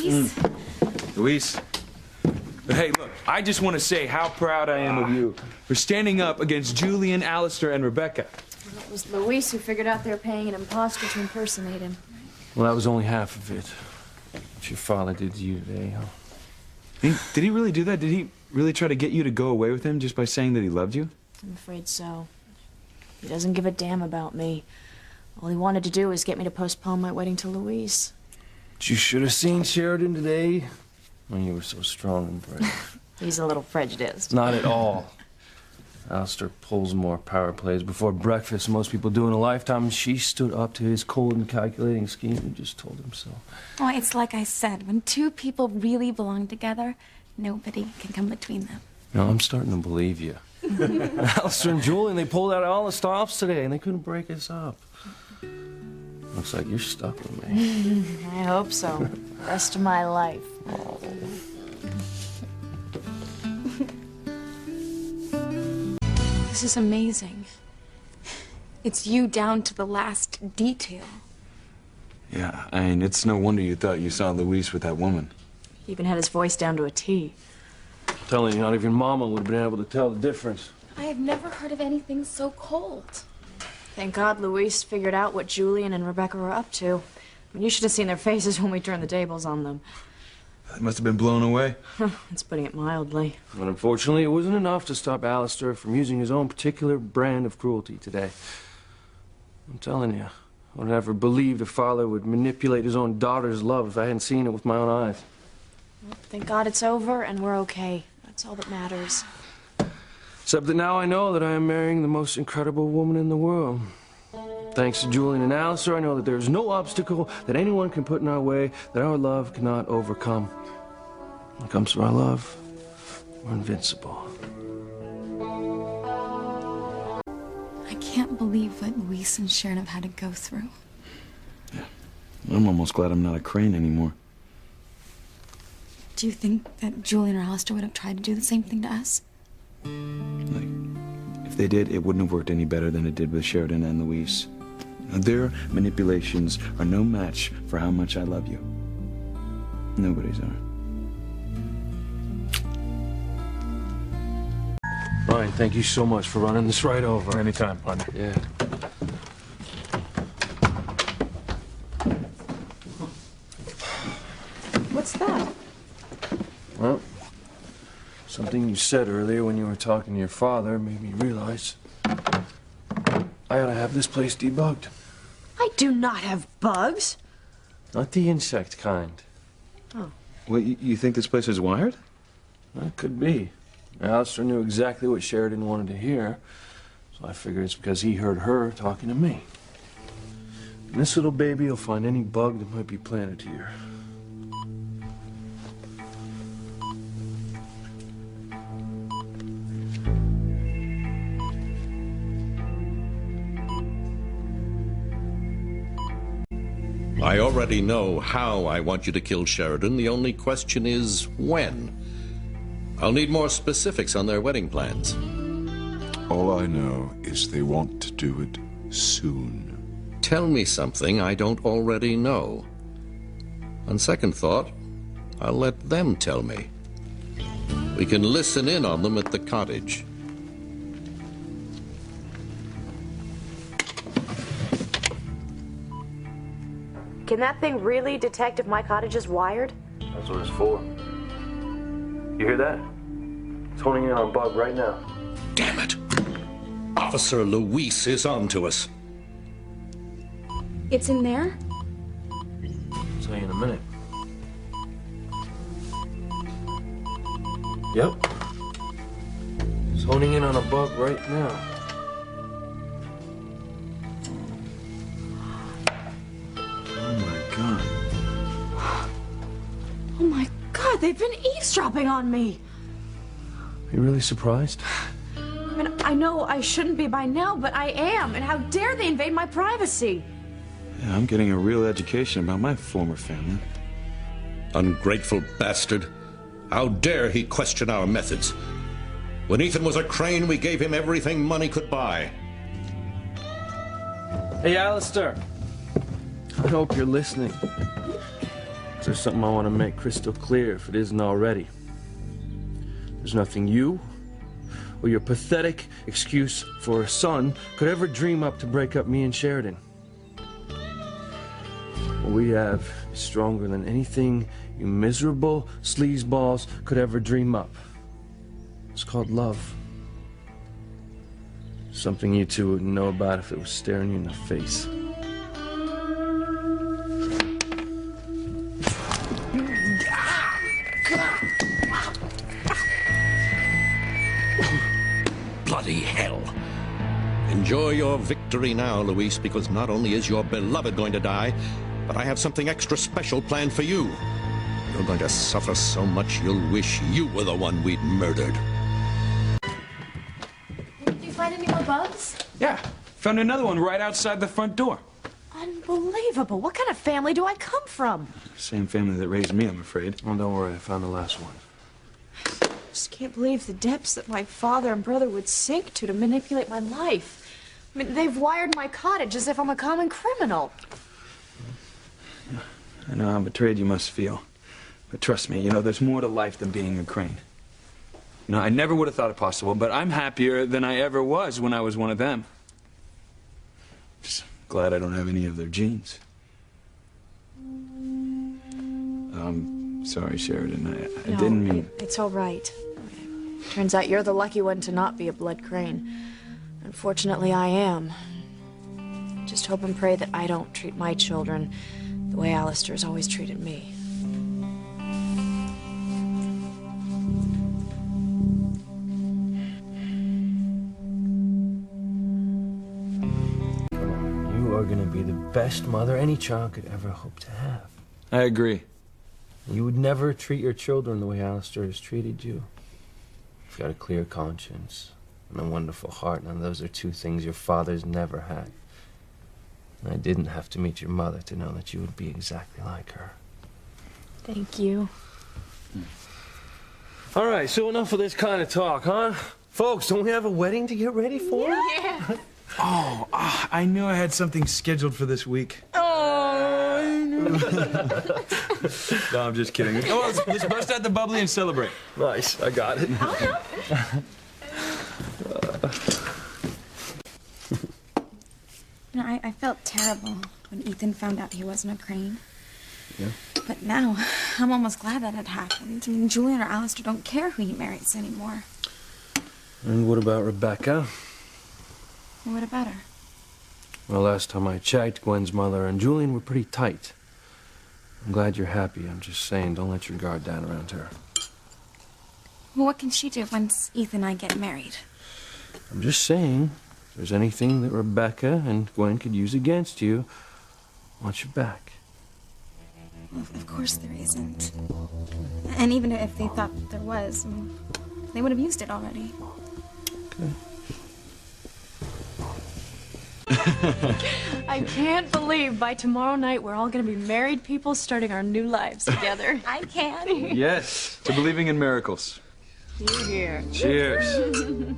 Luis. Luis. Hey, look, I just want to say how proud I am of you for standing up against Julian, Alistair, and Rebecca. Well, it was Luis who figured out they were paying an imposter to impersonate him. Well, that was only half of it. What your father did to you today, huh? Did he really do that? Did he really try to get you to go away with him just by saying that he loved you? I'm afraid so. He doesn't give a damn about me. All he wanted to do was get me to postpone my wedding to Luis. But you should have seen Sheridan today when you were so strong and brave. He's a little prejudiced. Not at all. Alistair pulls more power plays before breakfast than most people do in a lifetime, and she stood up to his cold and calculating scheme and just told him so. Oh, it's like I said, when two people really belong together, nobody can come between them. You know, I'm starting to believe you. Alistair and Julian, they pulled out all the stops today, and they couldn't break us up. Looks like you're stuck with me. I hope so. The rest of my life. Oh. This is amazing. It's you down to the last detail. Yeah, I mean, it's no wonder you thought you saw Luis with that woman. He even had his voice down to a T. I'm telling you, not even Mama would have been able to tell the difference. I have never heard of anything so cold. Thank God Luis figured out what Julian and Rebecca were up to. I mean, you should have seen their faces when we turned the tables on them. They must have been blown away. That's putting it mildly. But unfortunately, it wasn't enough to stop Alistair from using his own particular brand of cruelty today. I'm telling you, I would never believed a father would manipulate his own daughter's love if I hadn't seen it with my own eyes. Well, thank God it's over and we're okay. That's all that matters. Except that now I know that I am marrying the most incredible woman in the world. Thanks to Julian and Alistair, I know that there is no obstacle that anyone can put in our way that our love cannot overcome. When it comes to our love, we're invincible. I can't believe what Luis and Sharon have had to go through. Yeah, I'm almost glad I'm not a crane anymore. Do you think that Julian or Alistair would have tried to do the same thing to us? Like, if they did, it wouldn't have worked any better than it did with Sheridan and Luis. Now, their manipulations are no match for how much I love you. Nobody's are. Ryan, thank you so much for running this right over. Anytime, partner. Yeah. What's that? Well, something you said earlier when you were talking to your father made me realize I ought to have this place debugged. I do not have bugs. Not the insect kind. Oh. Well, you think this place is wired? Well, it could be. Alistair knew exactly what Sheridan wanted to hear, so I figure it's because he heard her talking to me. And this little baby will find any bug that might be planted here. I already know how I want you to kill Sheridan. The only question is when. I'll need more specifics on their wedding plans. All I know is they want to do it soon. Tell me something I don't already know. On second thought, I'll let them tell me. We can listen in on them at the cottage. Can that thing really detect if my cottage is wired? That's what it's for. You hear that? It's honing in on Bug right now. Damn it! Officer Luis is on to us. It's in there? I'll tell you in a minute. Yep. It's honing in on a bug right now. Oh my God, they've been eavesdropping on me. Are you really surprised? I mean, I know I shouldn't be by now, but I am. And how dare they invade my privacy? Yeah, I'm getting a real education about my former family. Ungrateful bastard. How dare he question our methods? When Ethan was a crane, we gave him everything money could buy. Hey, Alistair. I hope you're listening. There's something I want to make crystal clear if it isn't already. There's nothing you or your pathetic excuse for a son could ever dream up to break up me and Sheridan. What we have is stronger than anything you miserable sleazeballs could ever dream up. It's called love. Something you two wouldn't know about if it was staring you in the face. Bloody hell. Enjoy your victory now, Luis, because not only is your beloved going to die, but I have something extra special planned for you. You're going to suffer so much you'll wish you were the one we'd murdered. Did you find any more bugs? Yeah, found another one right outside the front door. Unbelievable. What kind of family do I come from? Same family that raised me, I'm afraid. Oh, don't worry, I found the last one. I just can't believe the depths that my father and brother would sink to manipulate my life. I mean, they've wired my cottage as if I'm a common criminal. I know how betrayed you must feel. But trust me, there's more to life than being a crane. I never would have thought it possible, but I'm happier than I ever was when I was one of them. Just glad I don't have any of their genes. Sorry, Sheridan. I didn't mean... It's all right. Turns out you're the lucky one to not be a blood crane. Unfortunately, I am. Just hope and pray that I don't treat my children the way Alistair's always treated me. You are going to be the best mother any child could ever hope to have. I agree. You would never treat your children the way Alistair has treated you. You've got a clear conscience and a wonderful heart, and those are two things your father's never had. And I didn't have to meet your mother to know that you would be exactly like her. Thank you. All right, so enough of this kind of talk, huh? Folks, don't we have a wedding to get ready for? Yeah. Oh, I knew I had something scheduled for this week. No, I'm just kidding. Oh, let's bust out the bubbly and celebrate. Nice, I got it. I felt terrible when Ethan found out he wasn't a crane. Yeah? But now, I'm almost glad that it happened. I mean, Julian or Alistair don't care who he marries anymore. And what about Rebecca? Well, what about her? Well, last time I checked, Gwen's mother and Julian were pretty tight. I'm glad you're happy. I'm just saying, don't let your guard down around her. Well, what can she do once Ethan and I get married? I'm just saying, if there's anything that Rebecca and Gwen could use against you, I want you back. Well, of course there isn't. And even if they thought there was, they would have used it already. Okay. I can't believe by tomorrow night we're all going to be married people starting our new lives together. I can. Yes, to believing in miracles. Here. Cheers.